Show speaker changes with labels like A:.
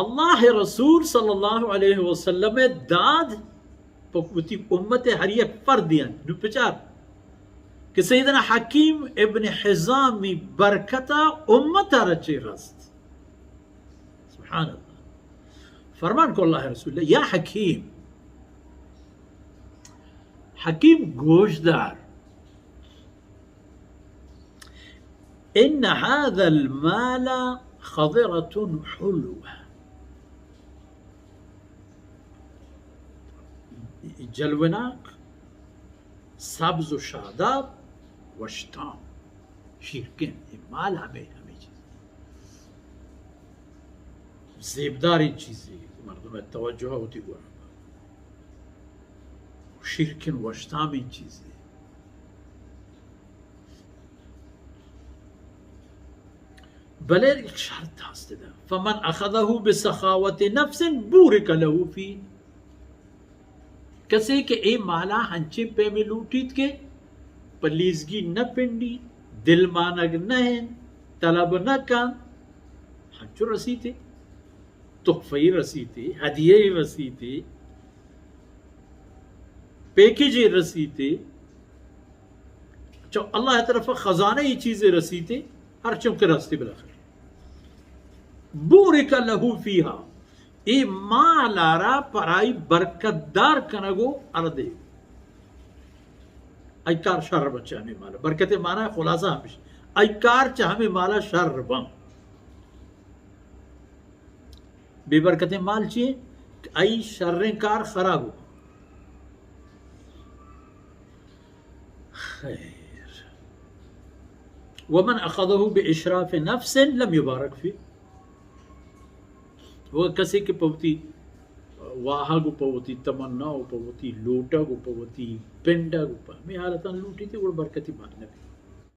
A: اللہ رسول صلی اللہ علیہ وسلم داد پکوتی امت ہر یک فردیان نو پچار کہ سیدنا حکیم ابن حزامی برکتا امت رچے رست سبحان اللہ فرمان کو اللہ رسول یا حکیم حکیم گوشدار ان هذا المال خضرة حلوة جلوناک سبز و شاداب وشتام شیرکن یہ مال ہمیں چیز زیبدار این چیزی مردم توجه ہوتی گوڑا شیرکن وشتام این چیزی بلے ایک شرط ہستے دا فمن اخذه بسخاوت نفس بورک له فی کسی کہ اے مالا ہنچے پہ میں لوٹیت کے پلیزگی نہ پنڈی دل مانگ نہن طلب نہ کان ہنچو رسیتے تحفی رسیتے ہدیے رسیتے پیکیجیں رسیتے جو اللہ طرف خزانہ یہ چیزیں رسیتے ہر چم کے راستے بلاخر بورک لہو فیہا ای مالارا پرائی برکت دار کنگو اردے ایکار شر بچے ہمیں مالا برکت مانا خلاصہ ہمیشہ ایکار چاہ ہمیں مالا شر بم بے برکت مال چیئے ای شریں کار خراب ہو خیر ومن اخذه باشراف نفس لم يبارك فيه وہ کسی کے پوتی واہا گو پوتی تمنا گو پوتی لوٹا گو پوتی پنڈا گو پا میں حالتاً لوٹی تھی وہ برکتی مارنے بھی